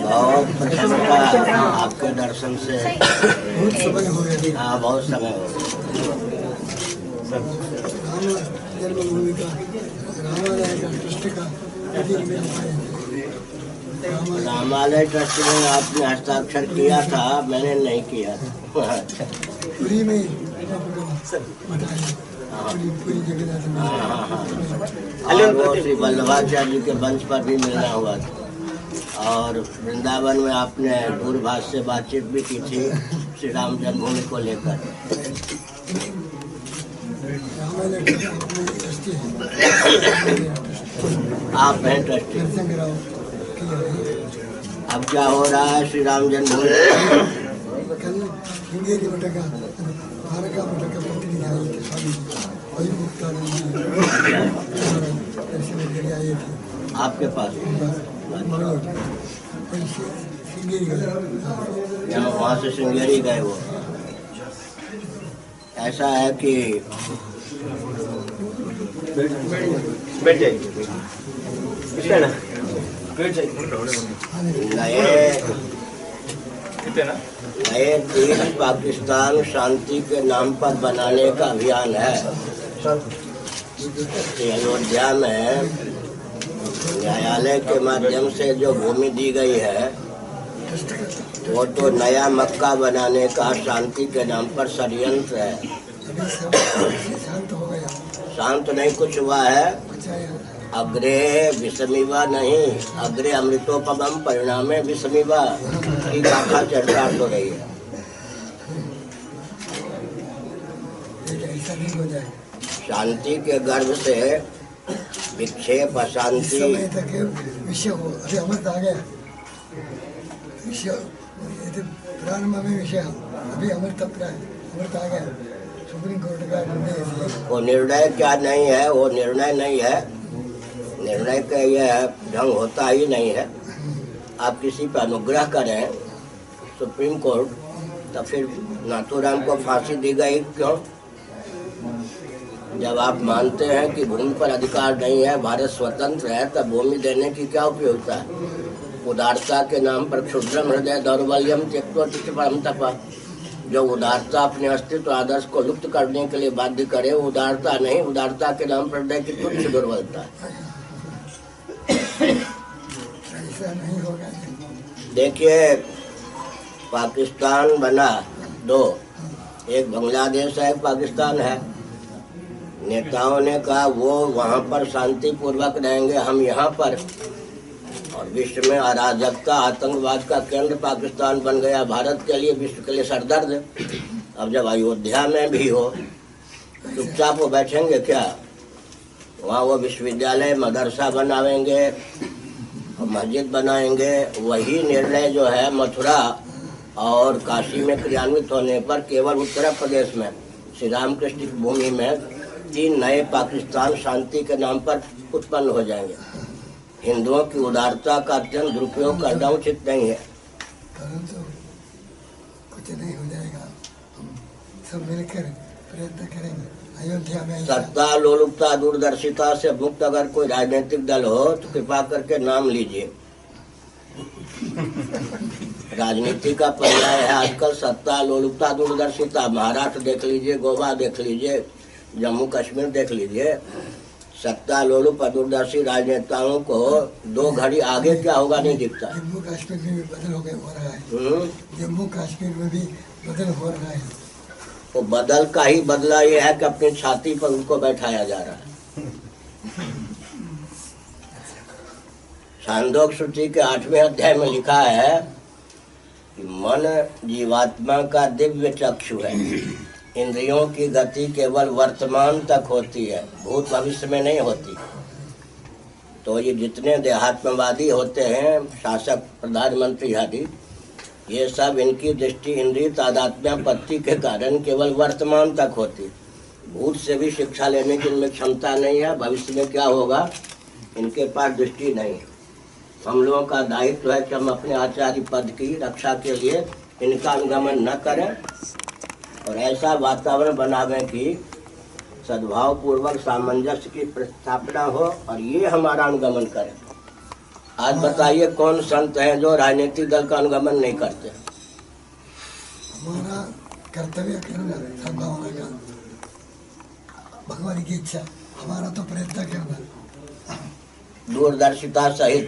बहुत प्रसन्नता आपके दर्शन से। बहुत समय हो गया। हाँ, बहुत समय हो गया। जन्मभूमि का रामालय का ट्रस्ट का रामालय ट्रस्ट में आपने हस्ताक्षर किया था, मैंने नहीं किया था। पूरी में पूरी जगन्नाथ में। और वो श्री वल्लभाचार्य जी के वंश पर भी मिलना हुआ था। और वृंदावन में आपने दूरभाष से बातचीत भी की थी श्री राम जन्मभूमि को लेकर। आप हैं ट्रस्टी। अब क्या हो रहा है श्री राम जन्मभूमि? कल श्रृंगेरी मठ का द्वारका मठ का प्रतिनिधि आए थे, स्वामी अभिमुक्तानंद जी दर्शन के लिए आए थे आपके पास। श्रृंगेरी गए, वहाँ से श्रृंगेरी गए वो। ऐसा है कि बैठ जाइए नए तीन पाकिस्तान शांति के नाम पर बनाने का अभियान है। अयोध्या में न्यायालय के माध्यम से जो भूमि दी गई है वो तो नया मक्का बनाने का शांति के नाम पर षड्यंत्र है। शांत नहीं कुछ हुआ है। अग्रे विषमिवा नहीं, अग्रे अमृतोपमम परिणामे विषमिवा की गाथा चर्चा हो रही है। शांति के गर्भ से विक्षेप अशांति। विषय हो अभी अमृत आ गया, विषय प्रारंभ में विषय अभी अमृत आ गया। सुप्रीम कोर्ट का निर्णय, वो निर्णय क्या नहीं है, वो निर्णय नहीं है। निर्णय का यह ढंग होता ही नहीं है। आप किसी पर अनुग्रह करें सुप्रीम कोर्ट, तो फिर नाथूराम को फांसी दी गई क्यों? जब आप मानते हैं कि भूमि पर अधिकार नहीं है, भारत स्वतंत्र है, तब भूमि देने की क्या उपयोगिता है? उदारता के नाम पर क्षुद्रम हृदय दौर्बल्यम त्यक्त्वा परम तपः। जो उदारता अपने अस्तित्व आदर्श को लुप्त करने के लिए बाध्य करे, उदारता नहीं, उदारता के नाम पर हृदय की तुच्छ दुर्बलता है। देखिए, पाकिस्तान बना दो, एक बांग्लादेश है, एक पाकिस्तान है। नेताओं ने कहा वो वहाँ पर शांति पूर्वक रहेंगे, हम यहाँ पर। और विश्व में अराजकता आतंकवाद का केंद्र पाकिस्तान बन गया। भारत के लिए, विश्व के लिए सरदर्द। अब जब अयोध्या में भी हो, चुपचाप वो बैठेंगे क्या? वहाँ वो विश्वविद्यालय मदरसा बनाएंगे और मस्जिद बनाएंगे। वही निर्णय जो है मथुरा और काशी में क्रियान्वित होने पर केवल उत्तर प्रदेश में श्री रामकृष्ण की भूमि में 3 नए पाकिस्तान शांति के नाम पर उत्पन्न हो जाएंगे। हिंदुओं की उदारता का अत्यंत दुरुपयोग करना उचित नहीं है। कुछ नहीं हो जाएगा, सब मिलकर प्रयत्न करेंगे। अयोध्या में सत्ता लोलुपता दूरदर्शिता से मुक्त अगर कोई राजनीतिक दल हो तो कृपा करके नाम लीजिए। राजनीति का पर्याय है आजकल सत्ता लोलुपता दूरदर्शिता। महाराष्ट्र देख लीजिए, गोवा देख लीजिए, जम्मू कश्मीर देख लीजिए। सत्ता लोलुप दूरदर्शी राजनेताओं को 2 घड़ी आगे क्या होगा नहीं दिखता। जम्मू कश्मीर में भी बदल हो रहा है। जम्मू कश्मीर में भी बदल हो रहा है। वो बदल का ही बदला ये है कि अपनी छाती पर उनको बैठाया जा रहा है। छांदोग्य श्रुति के 8वें अध्याय में लिखा है कि मन जीवात्मा का दिव्य चक्षु है। इंद्रियों की गति केवल वर्तमान तक होती है, भूत भविष्य में नहीं होती। तो ये जितने देहात्मवादी होते हैं, शासक प्रधानमंत्री आदि, ये सब इनकी दृष्टि इंद्रिय तादात्म्यपत्ति के कारण केवल वर्तमान तक होती। भूत से भी शिक्षा लेने की इनमें क्षमता नहीं है। भविष्य में क्या होगा इनके पास दृष्टि नहीं। हम लोगों का दायित्व है कि हम अपने आचार्य पद की रक्षा के लिए इनका अनुगमन न करें और ऐसा वातावरण बनावें कि सद्भाव पूर्वक सामंजस्य की स्थापना हो और ये हमारा अनुगमन करे। आज बताइए कौन संत हैं जो राजनीतिक दल का अनुगमन नहीं करते? हमारा कर्तव्य करना सद्भावना का, भगवान की इच्छा, हमारा तो प्रयत्न करना दूरदर्शिता सहित।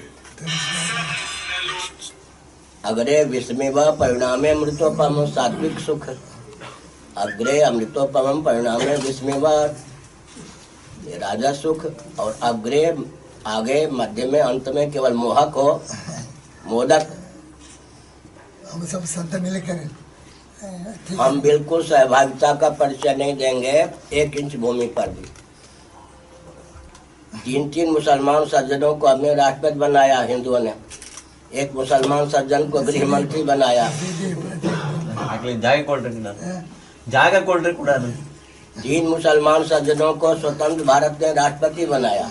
अग्रे विस्मेव परिणामे अमृतोपम सात्विक सुख, अग्रे अमृतोपम परिणामे विस्मेव राजा सुख, और अग्रे आगे मध्य में अंत में केवल मोहक हो मोदक। हम सब संत मिलकर हम बिल्कुल सहभागिता का परिचय नहीं देंगे 1 इंच भूमि पर भी। 3 मुसलमान सज्जनों को हमने राष्ट्रपति बनाया हिंदुओं ने, 1 मुसलमान सज्जन को गृह मंत्री बनाया। 3 मुसलमान सज्जनों को स्वतंत्र भारत ने राष्ट्रपति बनाया,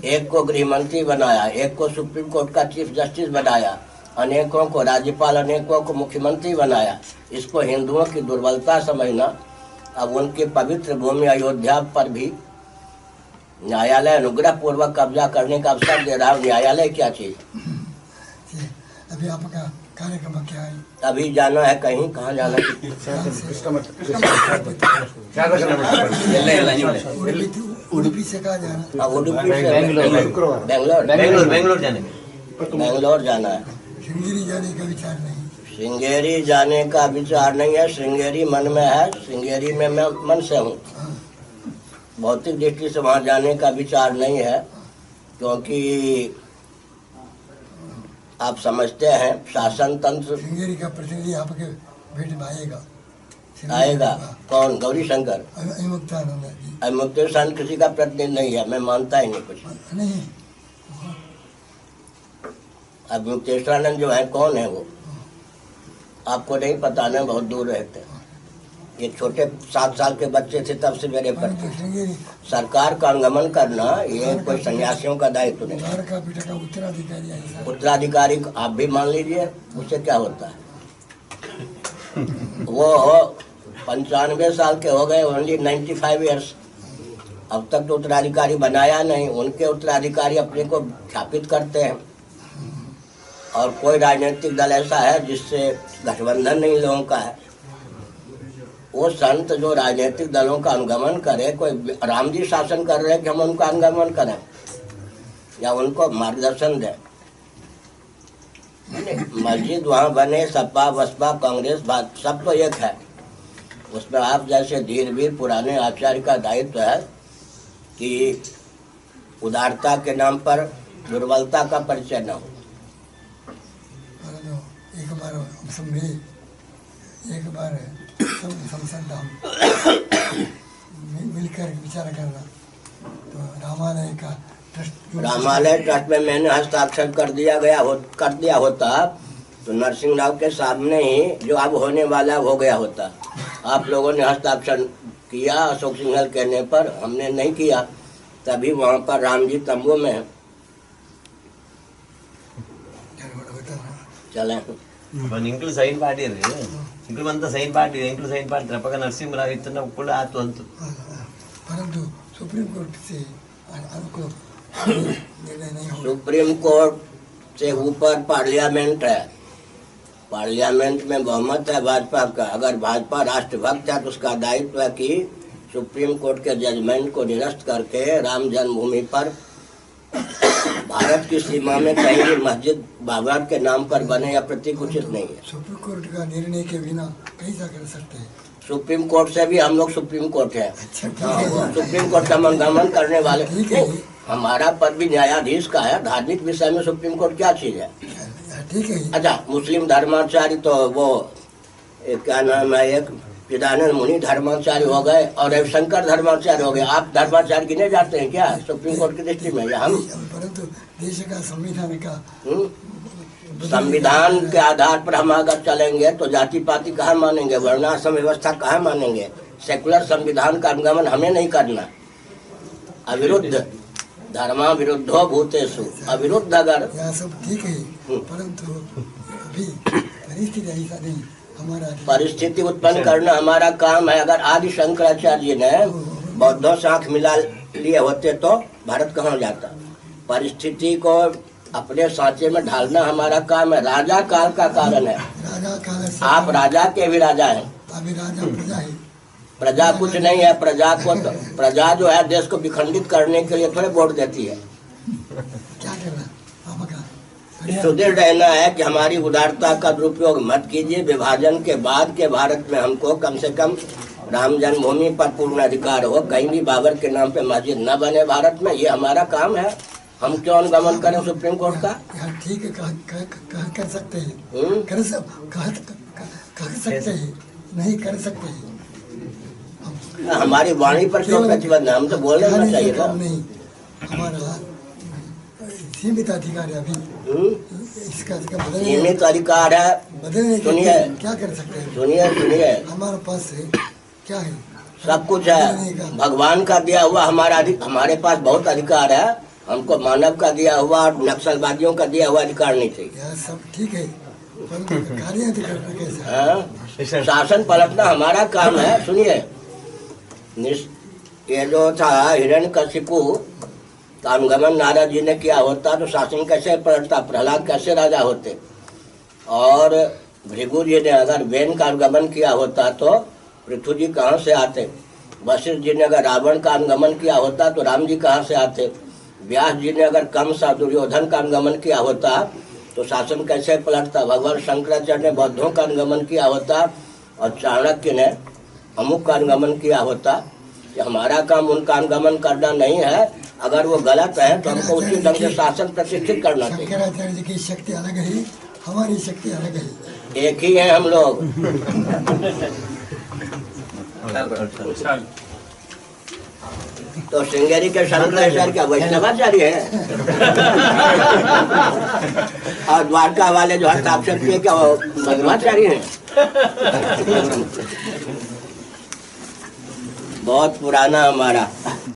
1 को गृह मंत्री बनाया, 1 को सुप्रीम कोर्ट का चीफ जस्टिस बनाया, अनेकों को राज्यपाल, अनेकों को मुख्यमंत्री बनाया। इसको हिंदुओं की दुर्बलता समझना। अब उनकी पवित्र भूमि अयोध्या पर भी न्यायालय अनुग्रह पूर्वक कब्जा करने का अवसर दे रहा है। न्यायालय क्या चीज? अभी आपका कार्यक्रम क्या है? अभी जाना है कहीं, कहाँ जाना है? उडुपी से कहाँ जाना? उडुपी से बेंगलोर जाना है। श्रृंगेरी जाने का विचार नहीं? श्रृंगेरी जाने का विचार नहीं है। श्रृंगेरी मन में है, श्रृंगेरी में मैं मन से हूँ। भौतिक दृष्टि से वहाँ जाने का विचार नहीं है, क्योंकि आप समझते हैं शासन तंत्र। श्रृंगेरी का प्रतिनिधि आपके भेंट में आएगा? आएगा कौन? गौरी शंकर? मुक्तानंद किसी का प्रतिनिधि नहीं है, मैं मानता ही नहीं कुछ नहीं। अब मुक्तेश्वरानंद जो है कौन है वो? आपको नहीं पता ना, बहुत दूर रहते हैं। ये छोटे 7 साल के बच्चे थे तब से मेरे पर। सरकार का अनुगमन करना ये कोई सन्यासियों का दायित्व नहीं। उत्तराधिकारी आप भी मान लीजिए, उससे क्या होता है? वो 95 साल के हो गए, ओनली 95 ईयर्स। अब तक तो उत्तराधिकारी बनाया नहीं। उनके उत्तराधिकारी अपने को स्थापित करते हैं। और कोई राजनीतिक दल ऐसा है जिससे गठबंधन नहीं लोगों का है। वो संत जो राजनीतिक दलों का अनुगमन करे, कोई राम जी शासन कर रहे हैं कि हम उनका अनुगमन करें या उनको मार्गदर्शन दें? मस्जिद वहाँ बने, सपा बसपा कांग्रेस सब तो एक है। उसमें आप जैसे धीरवीर पुराने आचार्य का दायित्व है कि उदारता के नाम पर दुर्बलता का परिचय न हो। एक बार सब मिले, एक बार संसद मिलकर विचार करना। तो रामालय का ट्रस्ट में मैंने हस्ताक्षर कर दिया होता तो नरसिंह राव के सामने ही जो अब होने वाला हो गया होता। आप लोगों ने हस्ताक्षर किया अशोक सिंघल कहने पर, हमने नहीं किया। तभी वहाँ पर राम जी तंबू में चले। ಇಂಕ್ಲು ಸೈನ್ ಪಾಡಿರಿ ಇಂಕ್ಲು ಬಂತ ಸೈನ್ ಪಾಡಿ ಇಂಕ್ಲು ಸೈನ್ ಪಾಡಿ ರಪಕ ನರಸಿಂಹರಾವ್ ಇತ್ತನ ಕೂಡ ಆತು ಅಂತ। परंतु सुप्रीम कोर्ट से हमको निर्णय नहीं हो। सुप्रीम कोर्ट से ऊपर पार्लियामेंट है। पार्लियामेंट में बहुमत है भाजपा का। अगर भाजपा राष्ट्रभक्त है तो उसका दायित्व है कि सुप्रीम कोर्ट के जजमेंट को निरस्त करके राम जन्मभूमि पर भारत की सीमा में कहीं भी मस्जिद बाबर के नाम पर बने या प्रतीक उचित नहीं है। सुप्रीम कोर्ट का निर्णय के बिना कैसा कर सकते हैं? सुप्रीम कोर्ट से भी हम लोग सुप्रीम कोर्ट है। सुप्रीम कोर्ट का अनुगमन करने वाले। हमारा पद भी न्यायाधीश का है। धार्मिक विषय में सुप्रीम कोर्ट क्या चीज है? ठीक है। अच्छा, मुस्लिम धर्माचार्य तो वो क्या नाम है, एक चिदानंद मुनि धर्माचार्य हो गए और रविशंकर धर्माचार्य हो गए। आप धर्माचार्य गिने जाते हैं क्या सुप्रीम कोर्ट की दृष्टि में? या हम? परंतु देश का संविधान का संविधान के आधार पर हम अगर चलेंगे तो जाति पाति कहाँ मानेंगे, वर्णाश्रम व्यवस्था कहाँ मानेंगे? सेकुलर संविधान का अनुगमन हमें नहीं करना। अविरुद्ध धर्मा विरुद्धो भूतेषु, अविरुद्ध अगर सब ठीक है, परंतु अभी परिस्थिति ऐसा नहीं। हमारा परिस्थिति उत्पन्न करना हमारा काम है। अगर आदि शंकराचार्य ने बौद्धों से आंख मिला लिए होते तो भारत कहाँ जाता। परिस्थिति को अपने सांचे में ढालना हमारा काम है। राजा काल का कारण है। राजा काल से आप राजा के भी राजा हैं। अभी राजा प्रजा है। प्रजा कुछ नहीं है। प्रजा को तो, प्रजा जो है देश को विखंडित करने के लिए थोड़े वोट देती है। क्या करना आपका सुदृढ़ रहना है कि हमारी उदारता का दुरुपयोग मत कीजिए। विभाजन के बाद के भारत में हमको कम से कम राम जन्मभूमि पर पूर्ण अधिकार हो। कहीं भी बाबर के नाम पे मस्जिद न बने भारत में। ये हमारा काम है। हम क्यों अनुगमन करें सुप्रीम कोर्ट का? यार ठीक है, कर सकते हैं, कर सकते हैं, नहीं कर सकते हैं। हमारी वाणी पर क्यों प्रतिबंध है? हम तो बोलना चाहिए था। नहीं, हमारा सीमित अधिकार है अभी। इसका सीमित अधिकार है। बदलने के सुनिए, क्या कर सकते हैं? सुनिए हमारे पास है क्या है? सब कुछ है। भगवान का दिया हुआ हमारे पास बहुत अधिकार है। हमको मानव का दिया हुआ और नक्सलवादियों का दिया हुआ अधिकार नहीं चाहिए। यार सब ठीक है, कार्य कैसे? शासन पलटना हमारा काम है। सुनिए, ये जो था हिरण्यकशिपु का अनुगमन नारद जी ने किया होता तो शासन कैसे पलटता? प्रहलाद कैसे राजा होते? और भृगु जी ने अगर वेन का अनुगमन किया होता तो पृथ्वी जी कहाँ से आते? वशिष्ठ जी ने अगर रावण का अनुगमन किया होता तो राम जी कहाँ से आते? व्यास जी ने अगर कंस और दुर्योधन का अनुगमन किया होता तो शासन कैसे पलटता? भगवान शंकराचार्य ने बौद्धों का अनुगमन किया होता और चाणक्य ने अमुक का अनुगमन किया होता। कि हमारा काम उनका अनुगमन करना नहीं है। अगर वो गलत है तो हमको उसी ढंग से शासन प्रतिष्ठित करना चाहिए। शंकराचार्य जी की शक्ति अलग है, हमारी शक्ति अलग है। एक ही है हम लोग। तो श्रृंगेरी के शंकराचार्य क्या वैष्णवाचार्य है? और द्वारका वाले जो हस्ताक्षर किए क्या वो मध्वाचार्य हैं? बहुत पुराना हमारा